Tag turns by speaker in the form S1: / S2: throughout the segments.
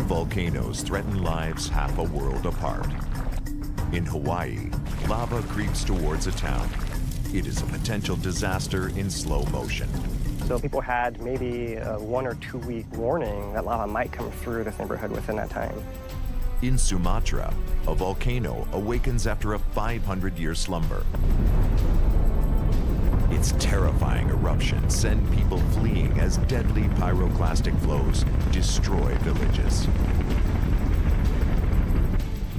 S1: volcanoes threaten lives half a world apart. In Hawaii, lava creeps towards a town. It is a potential disaster in slow motion.
S2: So people had maybe a 1 or 2 week warning that lava might come through this neighborhood within that time.
S1: In Sumatra, a volcano awakens after a 500-year slumber. Its terrifying eruptions send people fleeing as deadly pyroclastic flows destroy villages.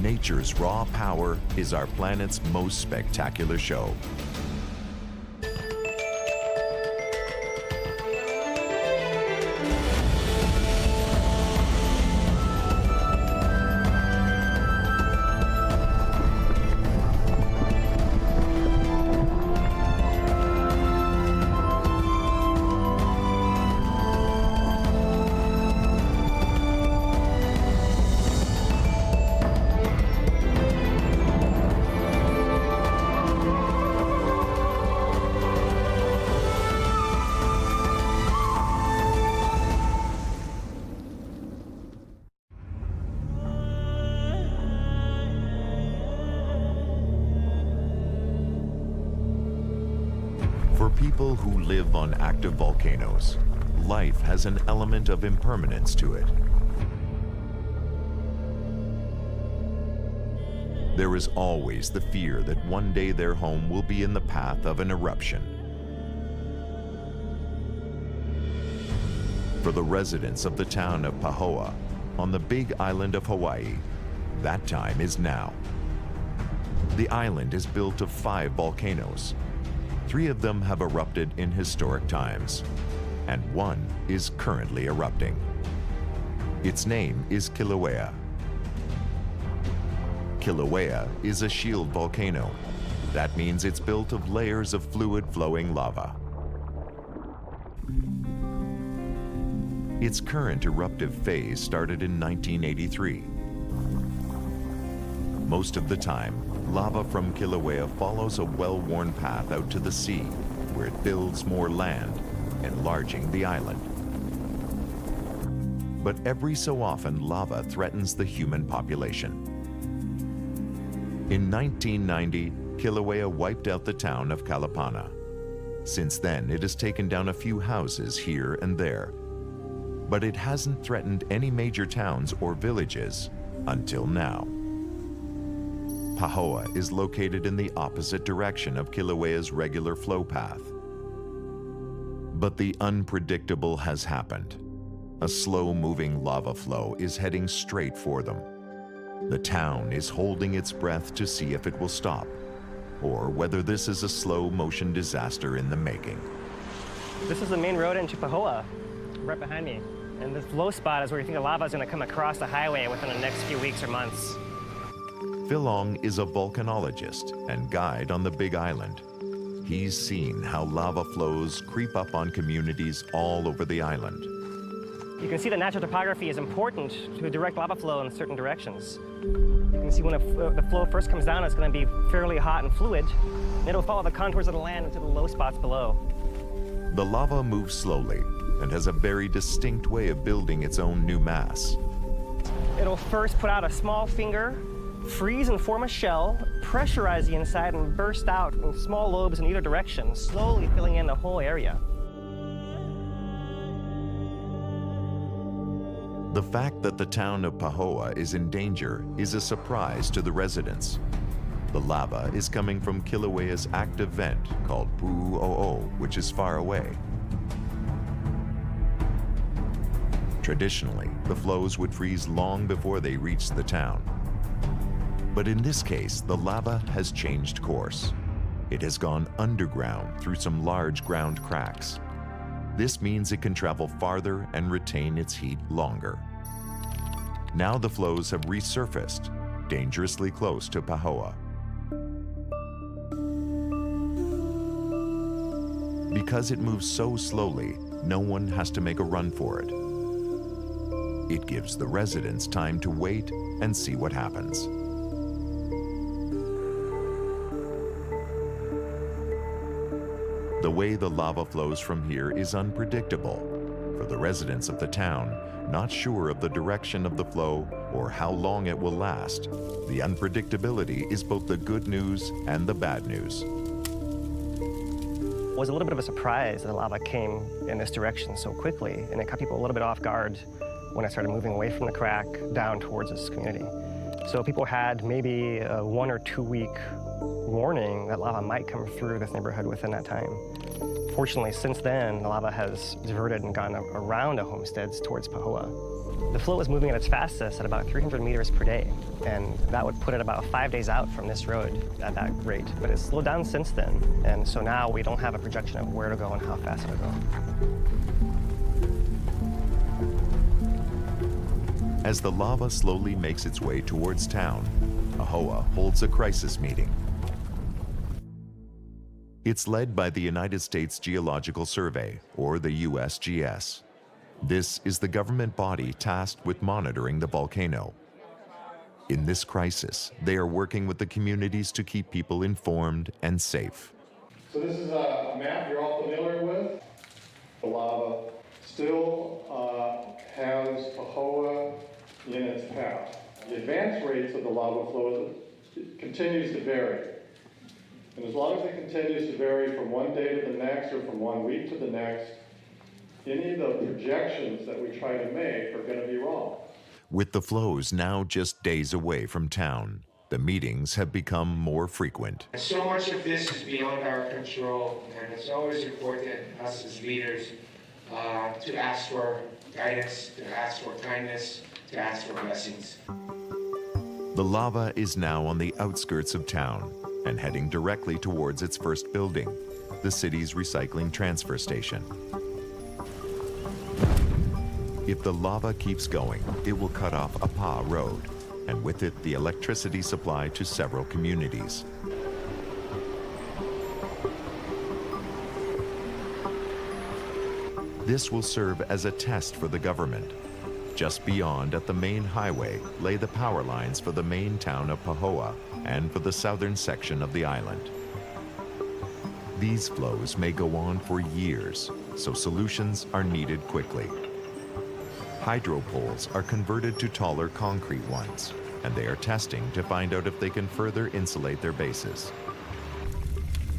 S1: Nature's raw power is our planet's most spectacular show. For people who live on active volcanoes, life has an element of impermanence to it. There is always the fear that one day their home will be in the path of an eruption. For the residents of the town of Pahoa, on the big island of Hawaii, that time is now. The island is built of 5 volcanoes. 3 of them have erupted in historic times, and 1 is currently erupting. Its name is Kilauea. Kilauea is a shield volcano. That means it's built of layers of fluid-flowing lava. Its current eruptive phase started in 1983. Most of the time, lava from Kilauea follows a well-worn path out to the sea, where it builds more land, enlarging the island. But every so often, lava threatens the human population. In 1990, Kilauea wiped out the town of Kalapana. Since then, it has taken down a few houses here and there, but it hasn't threatened any major towns or villages until now. Pahoa is located in the opposite direction of Kilauea's regular flow path. But the unpredictable has happened. A slow-moving lava flow is heading straight for them. The town is holding its breath to see if it will stop, or whether this is a slow-motion disaster in the making.
S2: This is the main road into Pahoa, right behind me. And this low spot is where you think the lava is going to come across the highway within the next few weeks or months.
S1: Philong is a volcanologist and guide on the Big Island. He's seen how lava flows creep up on communities all over the island.
S2: You can see the natural topography is important to direct lava flow in certain directions. You can see when the flow first comes down, it's going to be fairly hot and fluid, and it'll follow the contours of the land into the low spots below.
S1: The lava moves slowly and has a very distinct way of building its own new mass.
S2: It'll first put out a small finger, freeze and form a shell, pressurize the inside, and burst out in small lobes in either direction, slowly filling in the whole area.
S1: The fact that the town of Pahoa is in danger is a surprise to the residents. The lava is coming from Kilauea's active vent called Pu'u'o'o, which is far away. Traditionally, the flows would freeze long before they reached the town. But in this case, the lava has changed course. It has gone underground through some large ground cracks. This means it can travel farther and retain its heat longer. Now the flows have resurfaced, dangerously close to Pahoa. Because it moves so slowly, no one has to make a run for it. It gives the residents time to wait and see what happens. The way the lava flows from here is unpredictable. For For the residents of the town, not sure of the direction of the flow or how long it will last, the unpredictability is both the good news and the bad news.
S2: It was a little bit of a surprise that the lava came in this direction so quickly, and it caught people a little bit off guard when it started moving away from the crack down towards this community. So people had maybe a 1 or 2 week warning that lava might come through this neighborhood within that time. Fortunately, since then, the lava has diverted and gone around the homesteads towards Pahoa. The flow was moving at its fastest at about 300 meters per day, and that would put it about 5 days out from this road at that rate. But it's slowed down since then, and so now we don't have a projection of where to go and how fast it'll go.
S1: As the lava slowly makes its way towards town, Pahoa holds a crisis meeting. It's led by the United States Geological Survey, or the USGS. This is the government body tasked with monitoring the volcano. In this crisis, they are working with the communities to keep people informed and safe.
S3: So this is a map you're all familiar with. The lava still has Pahoa in its path. The advance rates of the lava flow continues to vary. And as long as it continues to vary from one day to the next or from 1 week to the next, any of the projections that we try to make are going to be wrong.
S1: With the flows now just days away from town, the meetings have become more frequent.
S4: So much of this is beyond our control, and it's always important, us as leaders, to ask for guidance, to ask for kindness, to ask for blessings.
S1: The lava is now on the outskirts of town and heading directly towards its first building, the city's recycling transfer station. If the lava keeps going, it will cut off Apa Road, and with it the electricity supply to several communities. This will serve as a test for the government. Just beyond, at the main highway, lay the power lines for the main town of Pahoa and for the southern section of the island. These flows may go on for years, so solutions are needed quickly. Hydro poles are converted to taller concrete ones, and they are testing to find out if they can further insulate their bases.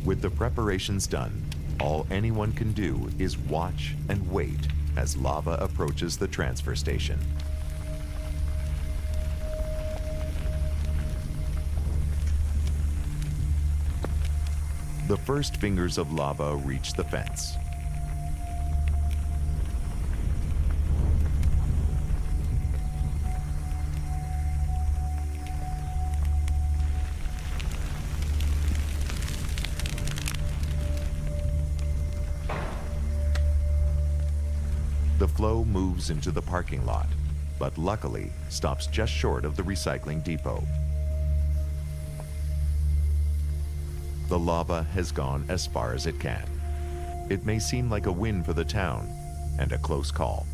S1: With the preparations done, all anyone can do is watch and wait as lava approaches the transfer station. The first fingers of lava reach the fence. The flow moves into the parking lot, but luckily stops just short of the recycling depot. The lava has gone as far as it can. It may seem like a win for the town and a close call,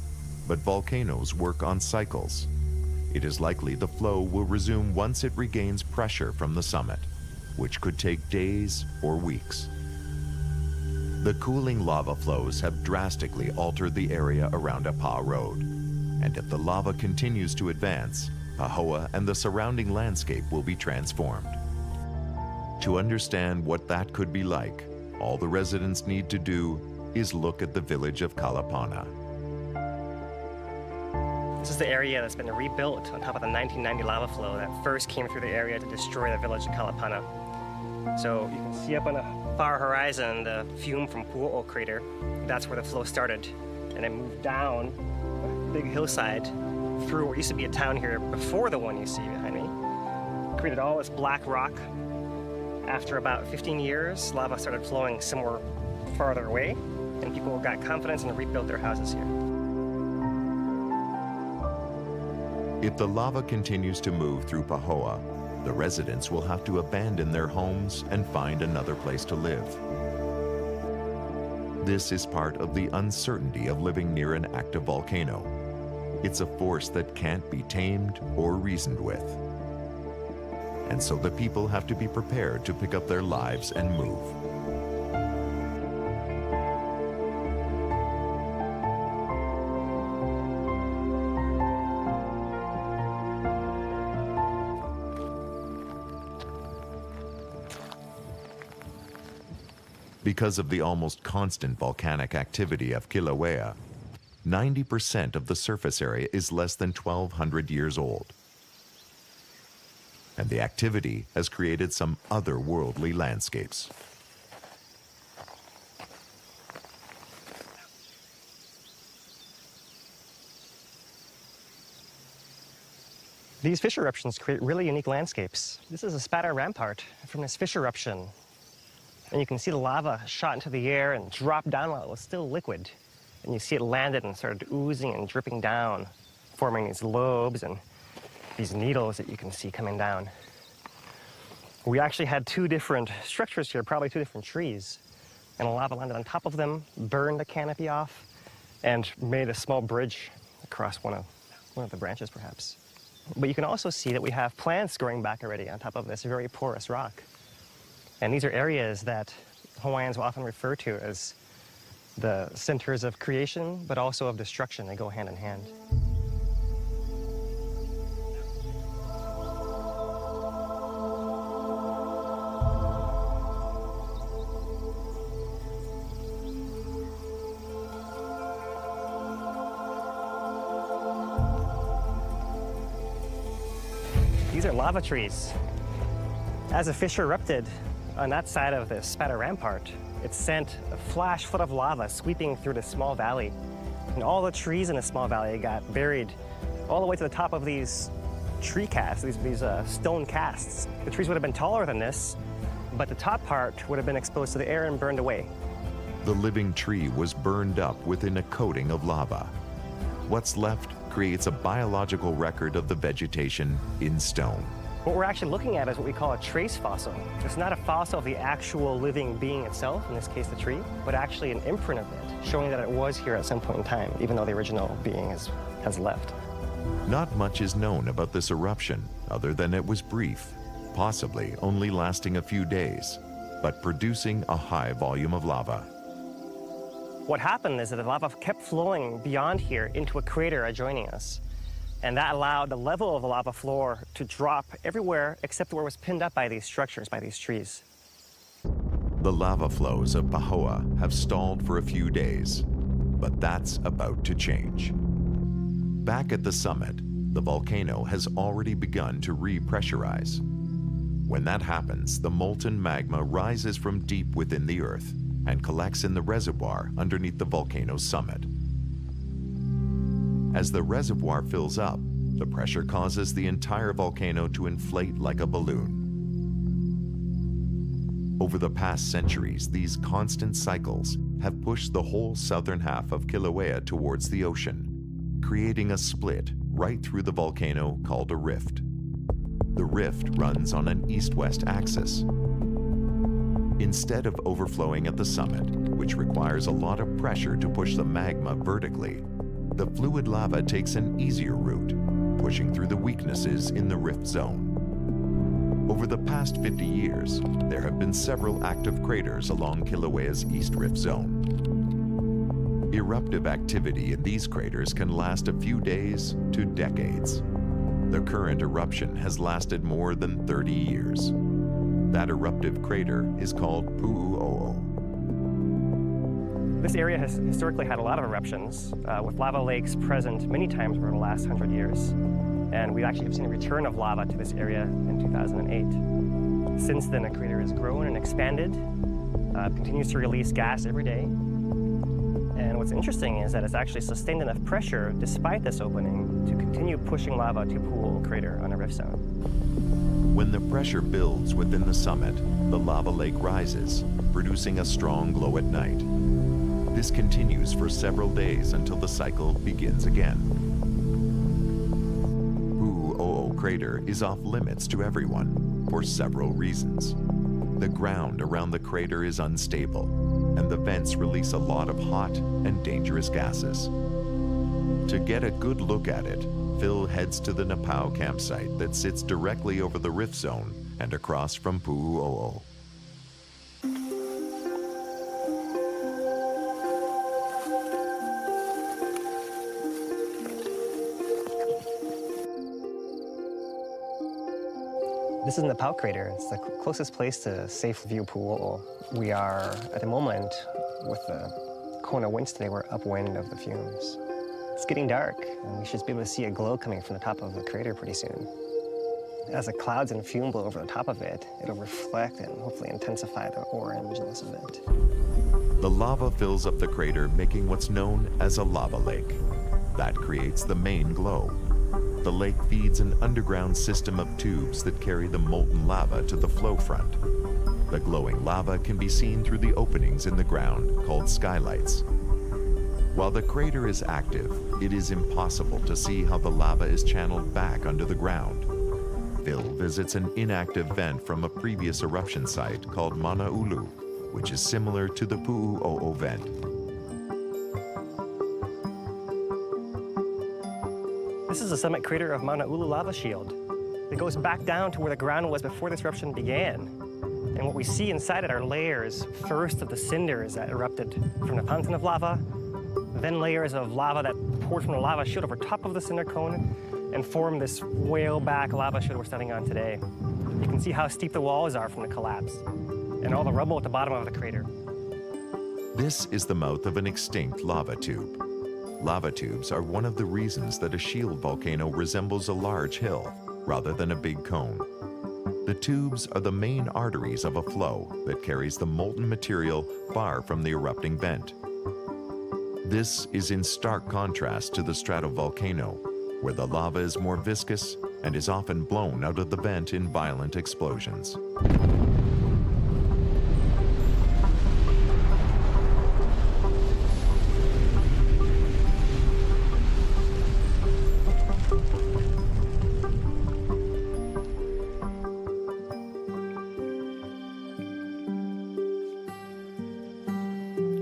S1: but volcanoes work on cycles. It is likely the flow will resume once it regains pressure from the summit, which could take days or weeks. The cooling lava flows have drastically altered the area around Apa Road, and if the lava continues to advance, Pahoa and the surrounding landscape will be transformed. To understand what that could be like, all the residents need to do is look at the village of Kalapana.
S2: This is the area that's been rebuilt on top of the 1990 lava flow that first came through the area to destroy the village of Kalapana. So you can see up on the far horizon the fume from Puo'o crater. That's where the flow started, and it moved down a big hillside through what used to be a town here before the one you see behind me. Created all this black rock. After about 15 years, lava started flowing somewhere farther away, and people got confidence and rebuilt their houses here.
S1: If the lava continues to move through Pahoa, the residents will have to abandon their homes and find another place to live. This is part of the uncertainty of living near an active volcano. It's a force that can't be tamed or reasoned with. And so the people have to be prepared to pick up their lives and move. Because of the almost constant volcanic activity of Kilauea, 90% of the surface area is less than 1,200 years old. And the activity has created some otherworldly landscapes.
S2: These fissure eruptions create really unique landscapes. This is a spatter rampart from this fissure eruption. And you can see the lava shot into the air and drop down while it was still liquid. And you see it landed and started oozing and dripping down, forming these lobes and these needles that you can see coming down. We actually had two different structures here, probably two different trees. And the lava landed on top of them, burned the canopy off, and made a small bridge across one of the branches, perhaps. But you can also see that we have plants growing back already on top of this very porous rock. And these are areas that Hawaiians will often refer to as the centers of creation, but also of destruction. They go hand in hand. These are lava trees. As a fissure erupted on that side of the spatter rampart, it sent a flash flood of lava sweeping through this small valley. And all the trees in this small valley got buried all the way to the top of these tree casts, these stone casts. The trees would have been taller than this, but the top part would have been exposed to the air and burned away.
S1: The living tree was burned up within a coating of lava. What's left creates a biological record of the vegetation in stone.
S2: What we're actually looking at is what we call a trace fossil. It's not a fossil of the actual living being itself, in this case the tree, but actually an imprint of it, showing that it was here at some point in time, even though the original being has left.
S1: Not much is known about this eruption, other than it was brief, possibly only lasting a few days, but producing a high volume of lava.
S2: What happened is that the lava kept flowing beyond here into a crater adjoining us. And that allowed the level of the lava floor to drop everywhere except where it was pinned up by these structures, by these trees.
S1: The lava flows of Pahoa have stalled for a few days, but that's about to change. Back at the summit, the volcano has already begun to repressurize. When that happens, the molten magma rises from deep within the earth and collects in the reservoir underneath the volcano's summit. As the reservoir fills up, the pressure causes the entire volcano to inflate like a balloon. Over the past centuries, these constant cycles have pushed the whole southern half of Kilauea towards the ocean, creating a split right through the volcano called a rift. The rift runs on an east-west axis. Instead of overflowing at the summit, which requires a lot of pressure to push the magma vertically, the fluid lava takes an easier route, pushing through the weaknesses in the rift zone. Over the past 50 years, there have been several active craters along Kilauea's East Rift Zone. Eruptive activity in these craters can last a few days to decades. The current eruption has lasted more than 30 years. That eruptive crater is called Pu'u'o'o.
S2: This area has historically had a lot of eruptions, with lava lakes present many times over the last 100 years. And we actually have seen a return of lava to this area in 2008. Since then, the crater has grown and expanded, continues to release gas every day. And what's interesting is that it's actually sustained enough pressure, despite this opening, to continue pushing lava to Pu'u'o'o crater on a rift zone.
S1: When the pressure builds within the summit, the lava lake rises, producing a strong glow at night. This continues for several days until the cycle begins again. Pu'u'o'o crater is off limits to everyone for several reasons. The ground around the crater is unstable, and the vents release a lot of hot and dangerous gases. To get a good look at it, Phil heads to the Napau campsite that sits directly over the rift zone and across from Pu'u'o'o.
S2: This is the Pau crater. It's the closest place to safe view Pu'u'o. We are, at the moment, with the Kona winds today, we're upwind of the fumes. It's getting dark, and we should be able to see a glow coming from the top of the crater pretty soon. As the clouds and fume blow over the top of it, it'll reflect and hopefully intensify the orangeness of it.
S1: The lava fills up the crater, making what's known as a lava lake. That creates the main glow. The lake feeds an underground system of tubes that carry the molten lava to the flow front. The glowing lava can be seen through the openings in the ground, called skylights. While the crater is active, it is impossible to see how the lava is channeled back under the ground. Phil visits an inactive vent from a previous eruption site called Mauna Ulu, which is similar to the Pu'u'o vent.
S2: This is the summit crater of Mauna Ulu lava shield. It goes back down to where the ground was before this eruption began. And what we see inside it are layers, first of the cinders that erupted from the fountain of lava, then layers of lava that poured from the lava shield over top of the cinder cone and formed this whale-back lava shield we're standing on today. You can see how steep the walls are from the collapse and all the rubble at the bottom of the crater.
S1: This is the mouth of an extinct lava tube. Lava tubes are one of the reasons that a shield volcano resembles a large hill rather than a big cone. The tubes are the main arteries of a flow that carries the molten material far from the erupting vent. This is in stark contrast to the stratovolcano, where the lava is more viscous and is often blown out of the vent in violent explosions.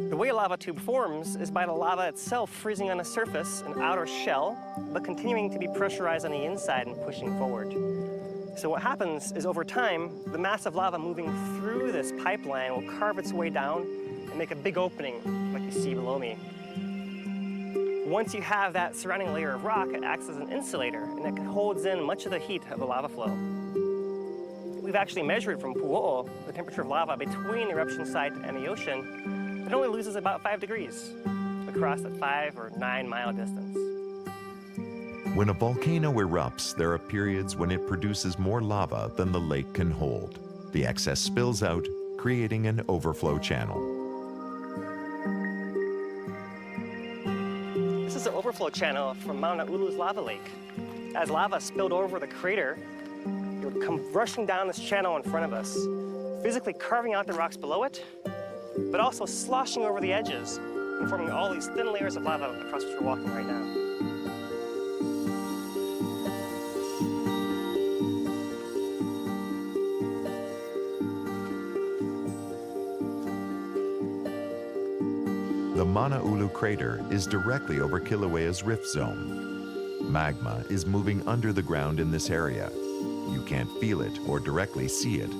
S2: The way a lava tube forms is by the lava itself freezing on the surface, an outer shell, but continuing to be pressurized on the inside and pushing forward. So what happens is over time, the mass of lava moving through this pipeline will carve its way down and make a big opening like you see below me. Once you have that surrounding layer of rock, it acts as an insulator and it holds in much of the heat of the lava flow. We've actually measured from Pu'u'o the temperature of lava between the eruption site and the ocean. It only loses about 5 degrees across that 5 or 9 mile distance.
S1: When a volcano erupts, there are periods when it produces more lava than the lake can hold. The excess spills out, creating an overflow channel.
S2: This is the overflow channel from Mauna Ulu's lava lake. As lava spilled over the crater, it would come rushing down this channel in front of us, physically carving out the rocks below it, but also sloshing over the edges and forming all these thin layers of lava across which we're walking right now.
S1: The Mauna Ulu crater is directly over Kilauea's rift zone. Magma is moving under the ground in this area. You can't feel it or directly see it.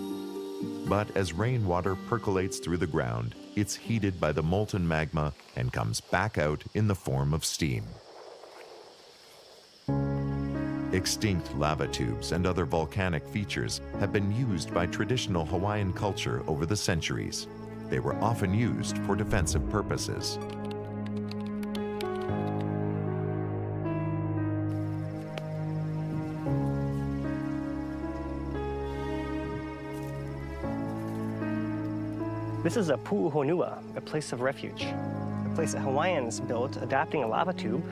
S1: But as rainwater percolates through the ground, it's heated by the molten magma and comes back out in the form of steam. Extinct lava tubes and other volcanic features have been used by traditional Hawaiian culture over the centuries. They were often used for defensive purposes.
S2: This is a pu'uhonua, a place of refuge, a place that Hawaiians built, adapting a lava tube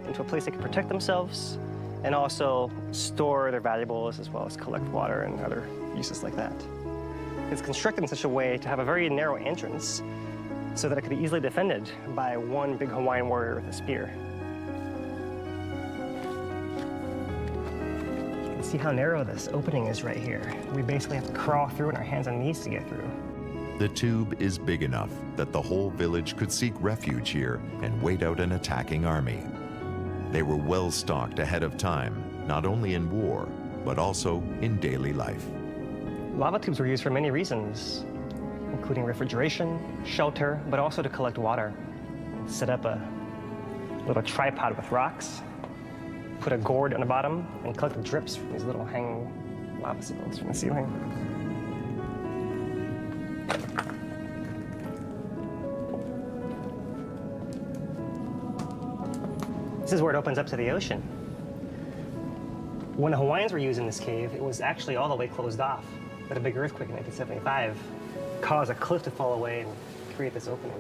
S2: into a place they could protect themselves and also store their valuables as well as collect water and other uses like that. It's constructed in such a way to have a very narrow entrance so that it could be easily defended by one big Hawaiian warrior with a spear. You can see how narrow this opening is right here. We basically have to crawl through on our hands and knees to get through.
S1: The tube is big enough that the whole village could seek refuge here and wait out an attacking army. They were well stocked ahead of time, not only in war, but also in daily life.
S2: Lava tubes were used for many reasons, including refrigeration, shelter, but also to collect water. Set up a little tripod with rocks, put a gourd on the bottom, and collect the drips from these little hanging lava spills from the ceiling. This is where it opens up to the ocean. When the Hawaiians were using this cave, it was actually all the way closed off. But a big earthquake in 1975 caused a cliff to fall away and create this opening.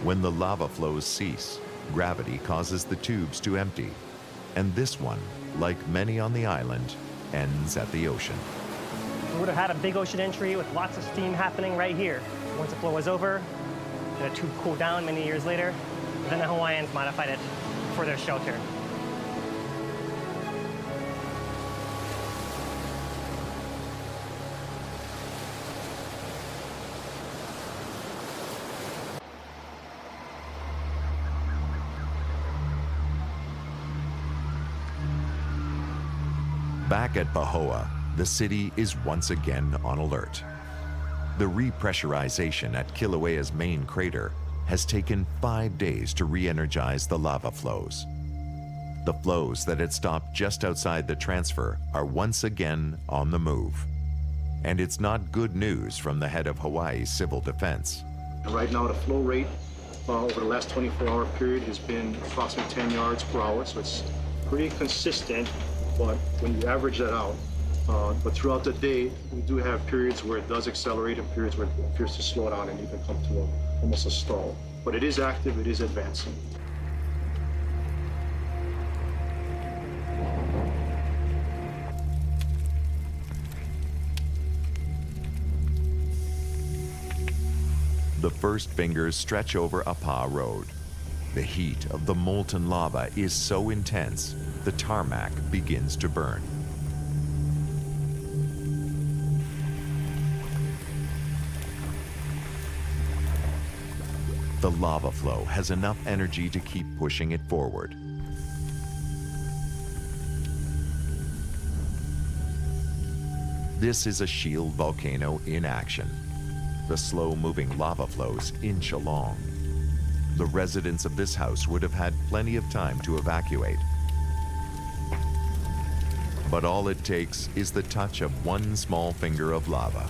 S1: When the lava flows cease, gravity causes the tubes to empty. And this one, like many on the island, ends at the ocean.
S2: We would have had a big ocean entry with lots of steam happening right here. Once the flow was over, the tube cooled down many years later. Then the Hawaiians modified it for their shelter.
S1: Back at Pahoa, the city is once again on alert. The repressurization at Kilauea's main crater has taken 5 days to re-energize the lava flows. The flows that had stopped just outside the transfer are once again on the move. And it's not good news from the head of Hawaii's civil defense.
S5: Right now, the flow rate over the last 24-hour period has been approximately 10 yards per hour, so it's pretty consistent. But when you average that out, but throughout the day, we do have periods where it does accelerate and periods where it appears to slow down and even come to almost a stall. But it is active, it is advancing.
S1: The first fingers stretch over Apa Road. The heat of the molten lava is so intense, the tarmac begins to burn. The lava flow has enough energy to keep pushing it forward. This is a shield volcano in action. The slow-moving lava flows inch along. The residents of this house would have had plenty of time to evacuate. But all it takes is the touch of one small finger of lava.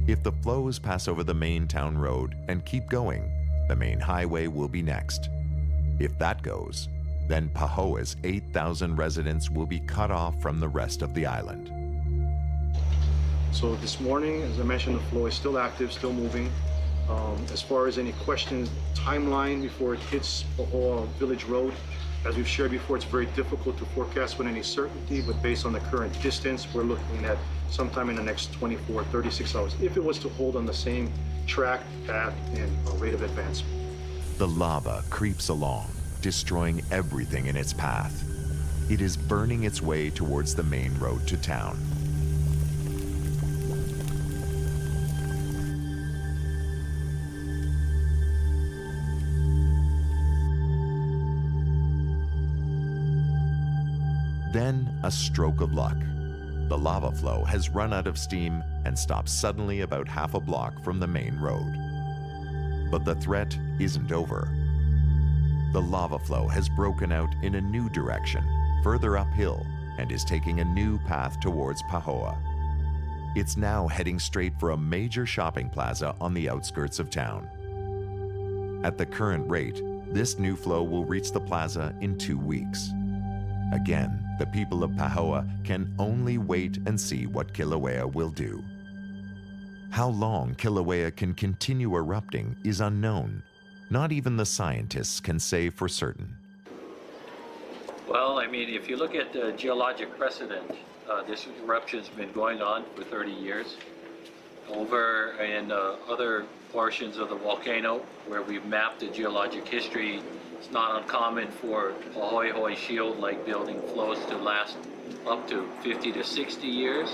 S1: If the flows pass over the main town road and keep going, the main highway will be next. If that goes, then Pahoa's 8,000 residents will be cut off from the rest of the island.
S5: So this morning, as I mentioned, the flow is still active, still moving. As far as any questions, timeline before it hits Pahoa Village Road, as we've shared before, it's very difficult to forecast with any certainty, but based on the current distance, we're looking at sometime in the next 24, 36 hours, if it was to hold on the same track, path, and rate of advancement.
S1: The lava creeps along, destroying everything in its path. It is burning its way towards the main road to town. Then, a stroke of luck. The lava flow has run out of steam and stops suddenly about half a block from the main road. But the threat isn't over. The lava flow has broken out in a new direction, further uphill, and is taking a new path towards Pahoa. It's now heading straight for a major shopping plaza on the outskirts of town. At the current rate, this new flow will reach the plaza in 2 weeks. Again, the people of Pahoa can only wait and see what Kilauea will do. How long Kilauea can continue erupting is unknown. Not even the scientists can say for certain.
S6: Well, I mean, if you look at the geologic precedent, this eruption's been going on for 30 years. over in other portions of the volcano where we've mapped the geologic history, it's not uncommon for a hoi-hoi shield-like building flows to last up to 50 to 60 years.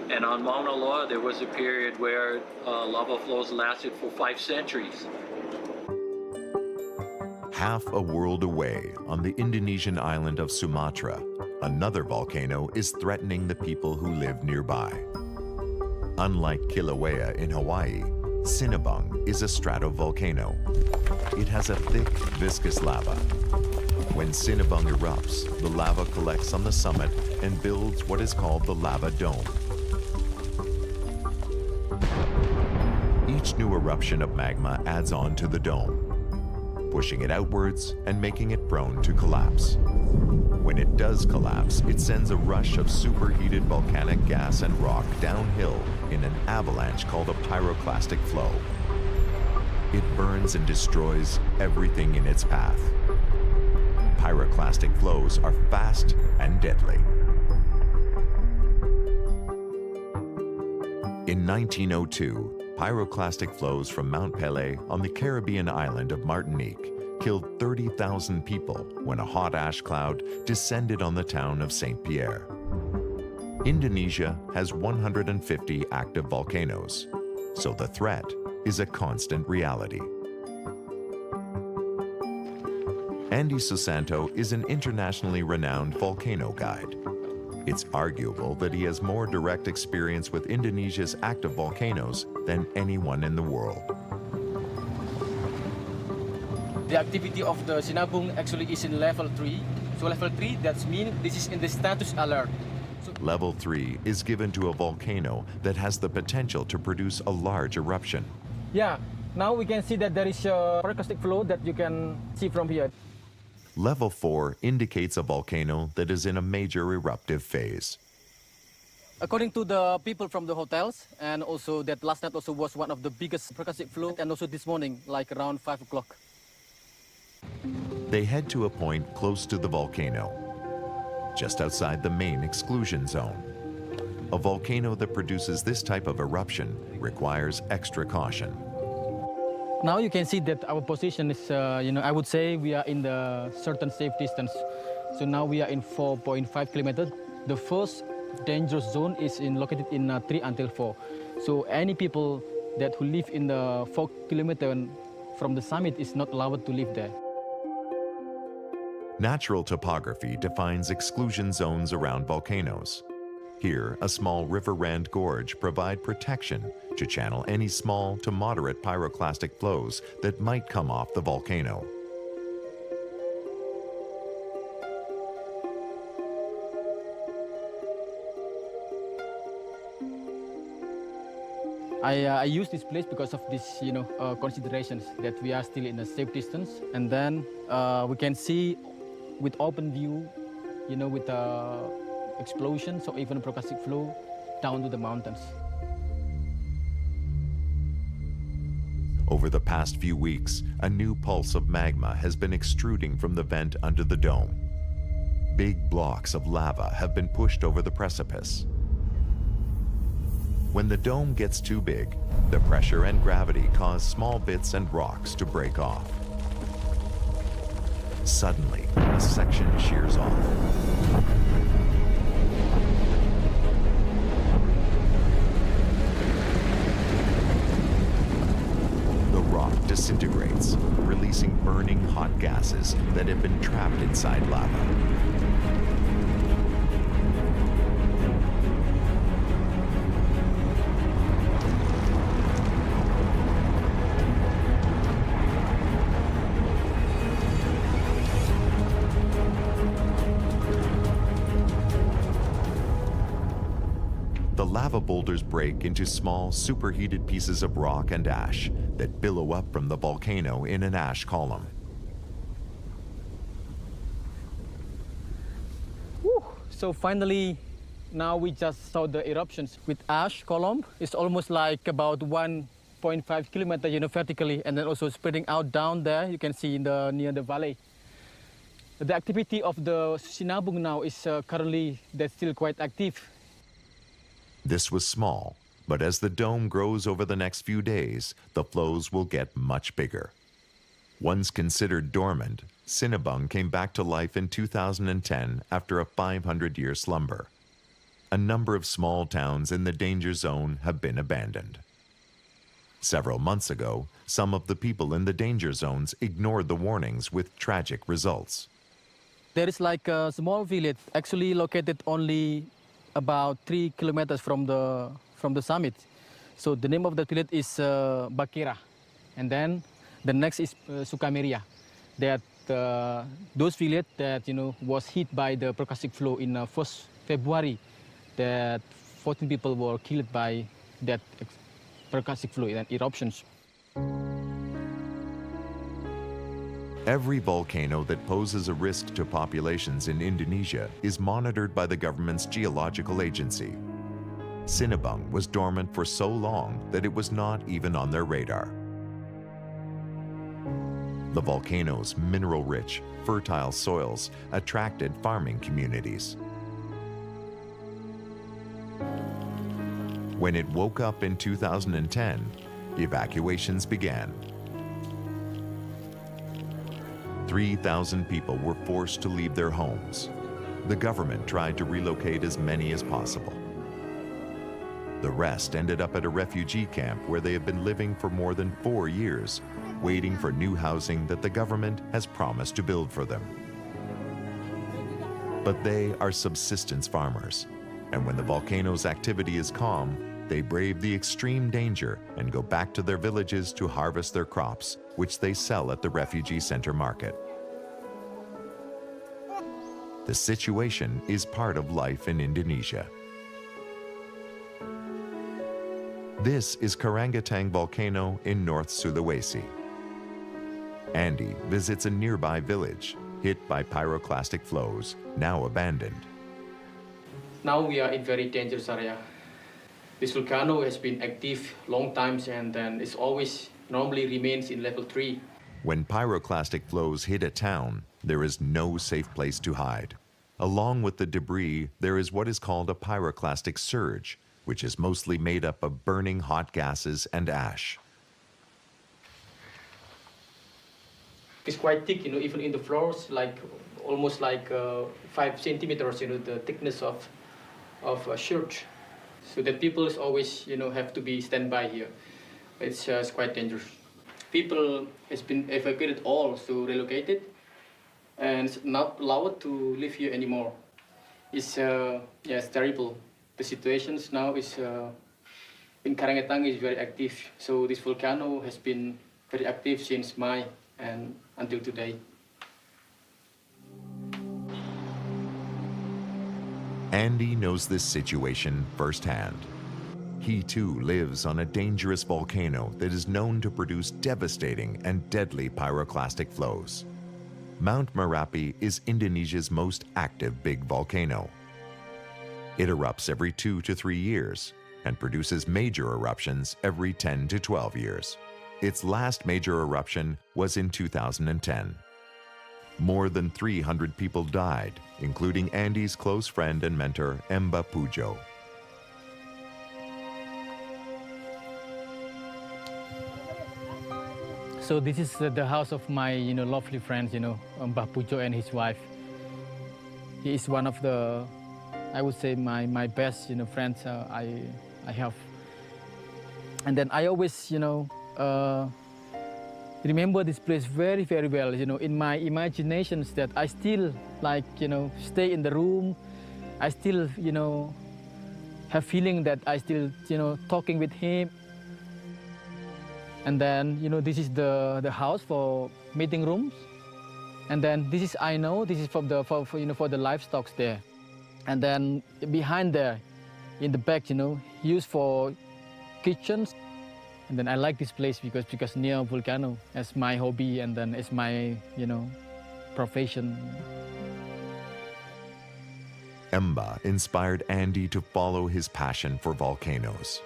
S6: And on Mauna Loa, there was a period where lava flows lasted for 5 centuries.
S1: Half a world away on the Indonesian island of Sumatra, another volcano is threatening the people who live nearby. Unlike Kilauea in Hawaii, Sinabung is a stratovolcano. It has a thick, viscous lava. When Sinabung erupts, the lava collects on the summit and builds what is called the lava dome. Each new eruption of magma adds on to the dome, pushing it outwards and making it prone to collapse. When it does collapse, it sends a rush of superheated volcanic gas and rock downhill in an avalanche called a pyroclastic flow. It burns and destroys everything in its path. Pyroclastic flows are fast and deadly. In 1902, pyroclastic flows from Mount Pelée on the Caribbean island of Martinique killed 30,000 people when a hot ash cloud descended on the town of Saint-Pierre. Indonesia has 150 active volcanoes, so the threat is a constant reality. Andy Susanto is an internationally renowned volcano guide. It's arguable that he has more direct experience with Indonesia's active volcanoes than anyone in the world.
S7: The activity of the Sinabung actually is in level 3. So level 3, that means this is in the status alert.
S1: Level 3 is given to a volcano that has the potential to produce a large eruption.
S7: Yeah, now we can see that there is a pyroclastic flow that you can see from here.
S1: Level 4 indicates a volcano that is in a major eruptive phase.
S7: According to the people from the hotels, and also that last night also was one of the biggest pyroclastic flow, and also this morning, like around 5 o'clock.
S1: They head to a point close to the volcano, just outside the main exclusion zone. A volcano that produces this type of eruption requires extra caution.
S7: Now you can see that our position is, I would say we are in the certain safe distance. So now we are in 4.5 kilometers. The first dangerous zone is located in 3 until 4. So any people who live in the 4 kilometers from the summit is not allowed to live there.
S1: Natural topography defines exclusion zones around volcanoes. Here, a small river-rand gorge provide protection to channel any small to moderate pyroclastic flows that might come off the volcano.
S7: I use this place because of this, considerations that we are still in a safe distance, and then we can see with open view, with explosions or even pyroclastic flow down to the mountains.
S1: Over the past few weeks, a new pulse of magma has been extruding from the vent under the dome. Big blocks of lava have been pushed over the precipice. When the dome gets too big, the pressure and gravity cause small bits and rocks to break off. Suddenly, a section shears off. The rock disintegrates, releasing burning hot gases that have been trapped inside lava. Lava boulders break into small, superheated pieces of rock and ash that billow up from the volcano in an ash column.
S7: Whew. So finally, now we just saw the eruptions with ash column. It's almost like about 1.5 kilometers, vertically, and then also spreading out down there. You can see near the valley. The activity of the Sinabung now is currently still quite active.
S1: This was small, But as the dome grows over the next few days, the flows will get much bigger. Once considered dormant, Sinabung came back to life in 2010 after a 500-year slumber. A number of small towns in the danger zone have been abandoned. Several months ago, some of the people in the danger zones ignored the warnings with tragic results.
S7: There is like a small village, actually located only about 3 kilometers from the summit. So the name of the village is Bakira, and then the next is Sukameria. That those village that was hit by the percussive flow in 1st February. That 14 people were killed by that percussive flow and eruptions.
S1: Every volcano that poses a risk to populations in Indonesia is monitored by the government's geological agency. Sinabung was dormant for so long that it was not even on their radar. The volcano's mineral-rich, fertile soils attracted farming communities. When it woke up in 2010, evacuations began. 3,000 people were forced to leave their homes. The government tried to relocate as many as possible. The rest ended up at a refugee camp where they have been living for more than 4 years, waiting for new housing that the government has promised to build for them. But they are subsistence farmers, and when the volcano's activity is calm, they brave the extreme danger and go back to their villages to harvest their crops, which they sell at the refugee center market. The situation is part of life in Indonesia. This is Karangetang Volcano in North Sulawesi. Andy visits a nearby village, hit by pyroclastic flows, now abandoned.
S7: Now we are in very dangerous area. This volcano has been active long times and then it's always normally remains in level 3.
S1: When pyroclastic flows hit a town, there is no safe place to hide. Along with the debris, there is what is called a pyroclastic surge, which is mostly made up of burning hot gases and ash.
S7: It's quite thick, even in the floors, like almost like 5 centimeters, the thickness of a shirt. So that people always, have to be standby here. It's quite dangerous. People has been evacuated all, so relocated, and it's not allowed to live here anymore. It's it's terrible. The situation now is in Karangetang is very active. So this volcano has been very active since May and until today.
S1: Andy knows this situation firsthand. He too lives on a dangerous volcano that is known to produce devastating and deadly pyroclastic flows. Mount Merapi is Indonesia's most active big volcano. It erupts every 2 to 3 years and produces major eruptions every 10 to 12 years. Its last major eruption was in 2010. More than 300 people died, including Andy's close friend and mentor, Emba Pujo.
S7: So this is the house of my, lovely friends, Mbah Pujo and his wife. He is one of the, I would say, my best, friends I have. And then I always, remember this place very, very well. In my imaginations that I still stay in the room. I still, have feeling that I still, talking with him. And then, this is the house for meeting rooms. And then this is, I know, this is for the livestock there. And then behind there, in the back, used for kitchens. And then I like this place because near volcano as my hobby and then as my, profession.
S1: Emba inspired Andy to follow his passion for volcanoes.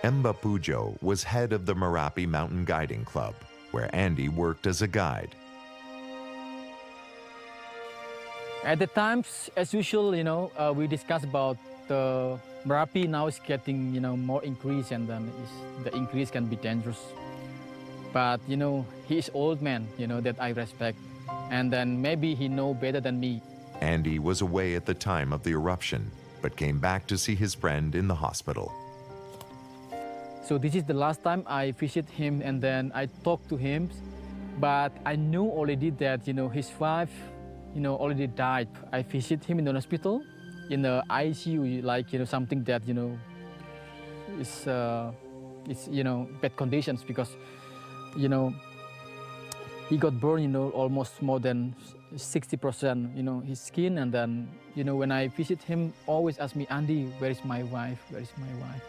S1: Emba Pujo was head of the Merapi Mountain Guiding Club, where Andy worked as a guide.
S7: At the times, as usual, we discuss about the Merapi now is getting, more increase, and then the increase can be dangerous. But, he is old man, that I respect. And then maybe he know better than me.
S1: Andy was away at the time of the eruption, but came back to see his friend in the hospital.
S7: So this is the last time I visit him, and then I talked to him. But I knew already that, his wife, already died. I visit him in the hospital, in the ICU, like, something that, is bad conditions, because, he got burned, almost more than 60%, his skin. And then, when I visit him, always ask me, Andy, where is my wife? Where is my wife?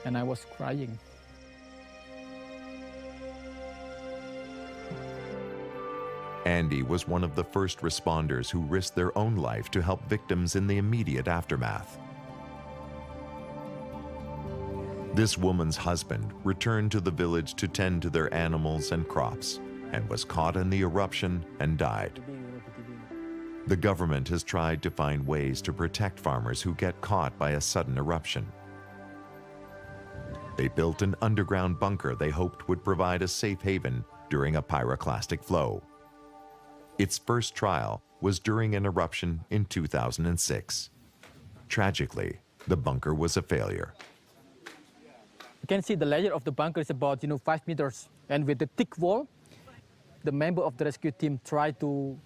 S7: And I was crying.
S1: Andy was one of the first responders who risked their own life to help victims in the immediate aftermath. This woman's husband returned to the village to tend to their animals and crops, and was caught in the eruption and died. The government has tried to find ways to protect farmers who get caught by a sudden eruption. They built an underground bunker they hoped would provide a safe haven during a pyroclastic flow. Its first trial was during an eruption in 2006. Tragically, the bunker was a failure.
S7: You can see the layer of the bunker is about 5 meters, and with the thick wall, the member of the rescue team tried to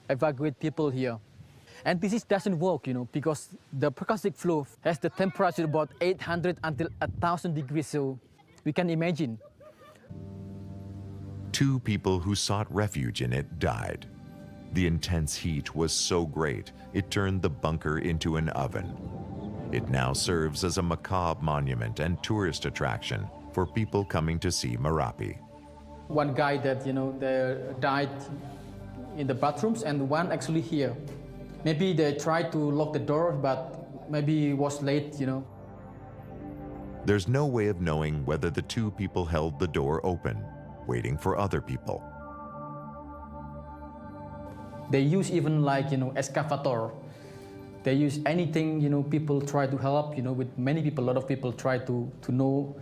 S7: evacuate people here. And this doesn't work, because the pyroclastic flow has the temperature about 800 until 1,000 degrees, so we can imagine.
S1: 2 people who sought refuge in it died. The intense heat was so great, it turned the bunker into an oven. It now serves as a macabre monument and tourist attraction for people coming to see Merapi.
S7: One guy that, they died in the bathrooms, and one actually here. Maybe they tried to lock the door, but maybe it was late,
S1: There's no way of knowing whether the 2 people held the door open, waiting for other people.
S7: They use even like, excavator. They use anything, people try to help, with many people, a lot of people try to know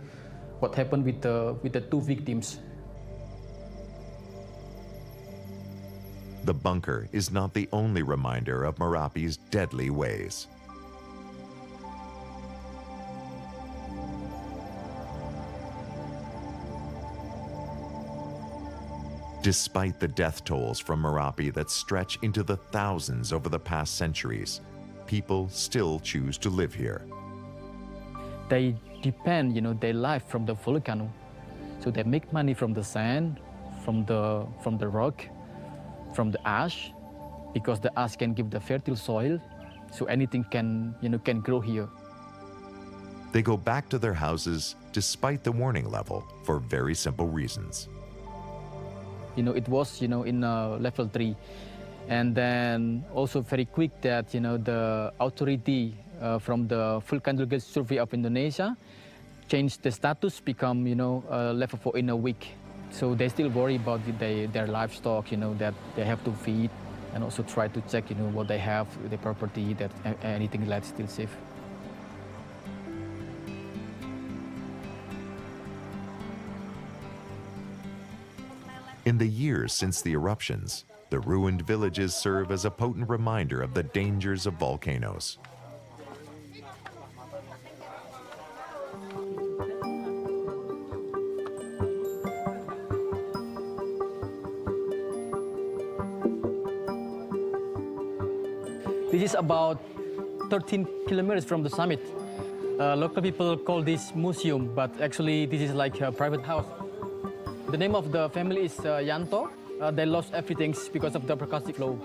S7: what happened with the 2 victims.
S1: The bunker is not the only reminder of Merapi's deadly ways. Despite the death tolls from Merapi that stretch into the thousands over the past centuries, people still choose to live here.
S7: They depend, their life from the volcano. So they make money from the sand, from the rock, from the ash, because the ash can give the fertile soil, so anything can grow here.
S1: They go back to their houses despite the warning level for very simple reasons.
S7: It was, in level 3. And then also very quick that, the authority from the Volcanological Survey of Indonesia changed the status, become, level 4 in a week. So they still worry about their livestock, that they have to feed, and also try to check, what they have, their property, that anything left still safe.
S1: In the years since the eruptions, the ruined villages serve as a potent reminder of the dangers of volcanoes.
S7: This is about 13 kilometers from the summit. Local people call this museum, but actually this is like a private house. The name of the family is Yanto. They lost everything because of the pyroclastic flow,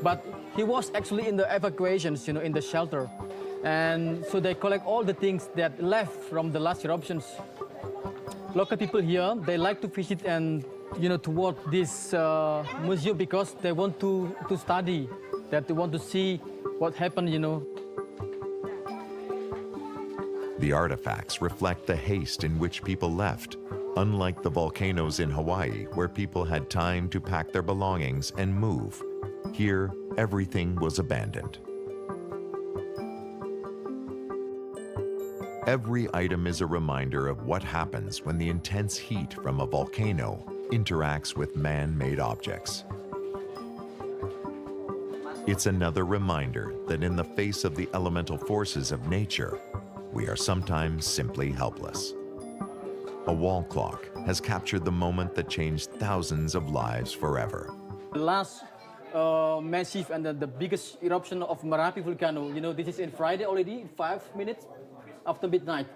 S7: But he was actually in the evacuations, in the shelter. And so they collect all the things that left from the last eruptions. Local people here, they like to visit and, to walk this museum because they want to study, that they want to see what happened,
S1: The artifacts reflect the haste in which people left, unlike the volcanoes in Hawaii, where people had time to pack their belongings and move. Here, everything was abandoned. Every item is a reminder of what happens when the intense heat from a volcano interacts with man-made objects. It's another reminder that in the face of the elemental forces of nature, we are sometimes simply helpless. A wall clock has captured the moment that changed thousands of lives forever.
S7: The last massive and the biggest eruption of Merapi volcano, this is in Friday already, 5 minutes after midnight,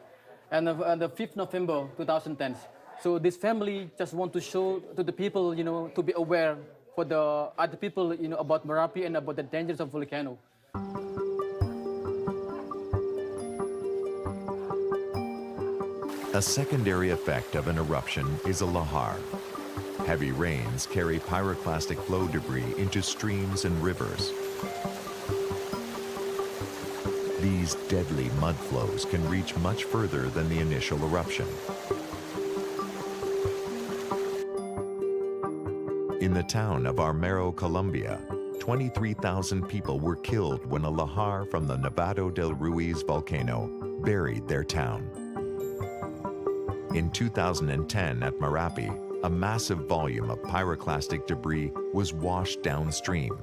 S7: and the 5th November 2010. So this family just want to show to the people, to be aware for the other people, about Merapi and about the dangers of volcano.
S1: A secondary effect of an eruption is a lahar. Heavy rains carry pyroclastic flow debris into streams and rivers. These deadly mud flows can reach much further than the initial eruption. In the town of Armero, Colombia, 23,000 people were killed when a lahar from the Nevado del Ruiz volcano buried their town. In 2010 at Merapi, a massive volume of pyroclastic debris was washed downstream.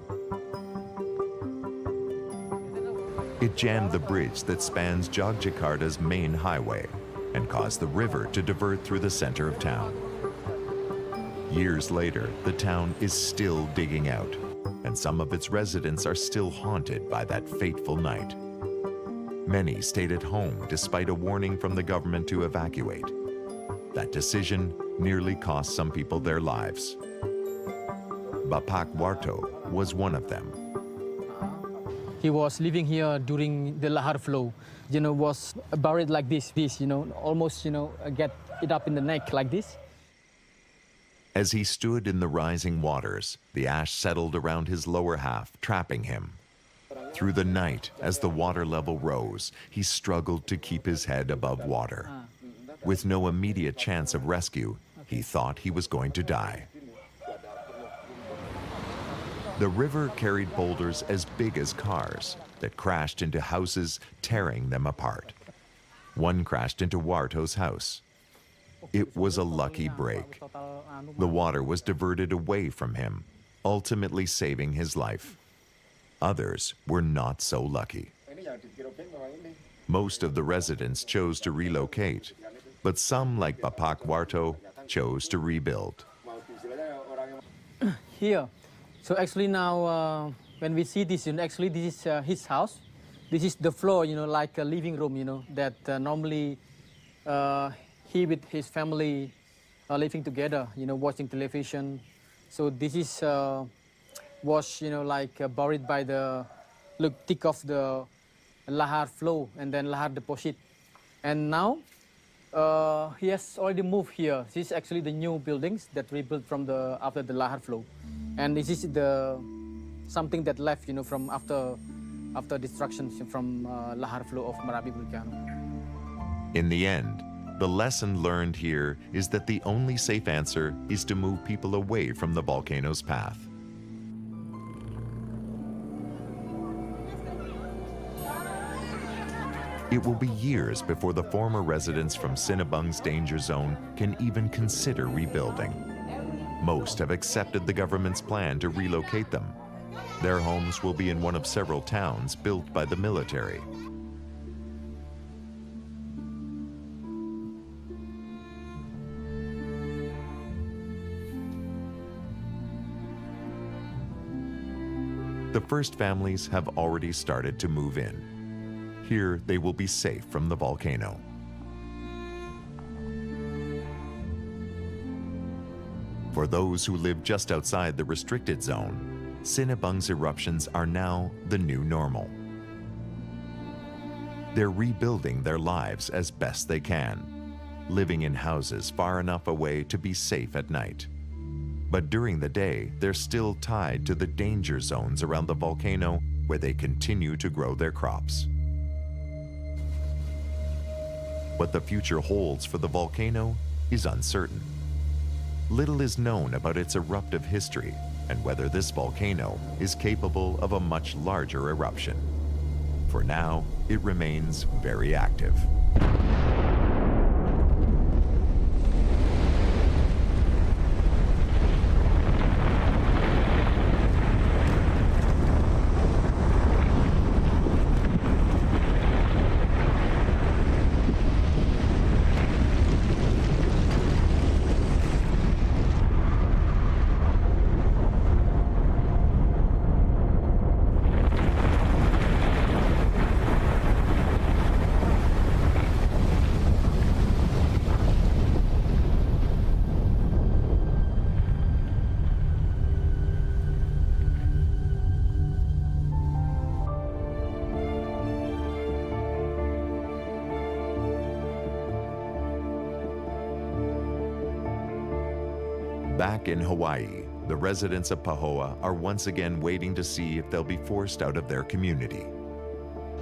S1: It jammed the bridge that spans Yogyakarta's main highway and caused the river to divert through the center of town. Years later, the town is still digging out, and some of its residents are still haunted by that fateful night. Many stayed at home despite a warning from the government to evacuate. That decision nearly cost some people their lives. Bapak Warto was one of them.
S7: He was living here during the lahar flow, was buried like this, almost, get it up in the neck like this.
S1: As he stood in the rising waters, the ash settled around his lower half, trapping him. Through the night, as the water level rose, he struggled to keep his head above water. With no immediate chance of rescue, he thought he was going to die. The river carried boulders as big as cars that crashed into houses, tearing them apart. One crashed into Warto's house. It was a lucky break. The water was diverted away from him, ultimately saving his life. Others were not so lucky. Most of the residents chose to relocate, but some, like Bapak Warto, chose to rebuild.
S7: Here, so actually now when we see this, actually this is his house. This is the floor, like a living room, that normally he with his family are living together, watching television. So this is was, like buried by the thick of the lahar flow and then lahar deposit. And now he has already moved here. This is actually the new buildings that rebuilt from after the lahar flow. And this is something that left, from after destruction from lahar flow of Merapi volcano.
S1: In the end, the lesson learned here is that the only safe answer is to move people away from the volcano's path. It will be years before the former residents from Sinabung's danger zone can even consider rebuilding. Most have accepted the government's plan to relocate them. Their homes will be in one of several towns built by the military. The first families have already started to move in. Here, they will be safe from the volcano. For those who live just outside the restricted zone, Sinabung's eruptions are now the new normal. They're rebuilding their lives as best they can, living in houses far enough away to be safe at night. But during the day, they're still tied to the danger zones around the volcano where they continue to grow their crops. What the future holds for the volcano is uncertain. Little is known about its eruptive history and whether this volcano is capable of a much larger eruption. For now, it remains very active. Back in Hawaii, the residents of Pahoa are once again waiting to see if they'll be forced out of their community.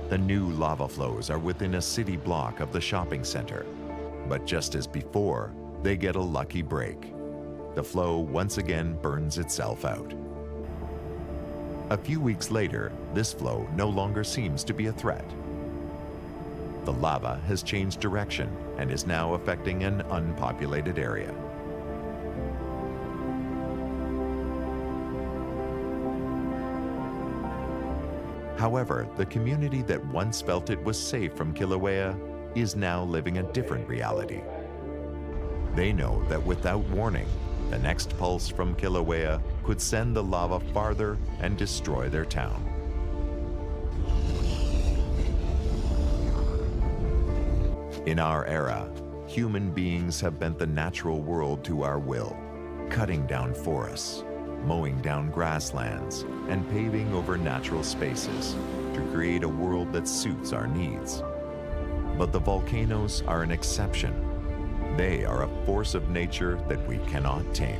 S1: The new lava flows are within a city block of the shopping center. But just as before, they get a lucky break. The flow once again burns itself out. A few weeks later, this flow no longer seems to be a threat. The lava has changed direction and is now affecting an unpopulated area. However, the community that once felt it was safe from Kilauea is now living a different reality. They know that without warning, the next pulse from Kilauea could send the lava farther and destroy their town. In our era, human beings have bent the natural world to our will, cutting down forests, mowing down grasslands, and paving over natural spaces to create a world that suits our needs. But the volcanoes are an exception. They are a force of nature that we cannot tame.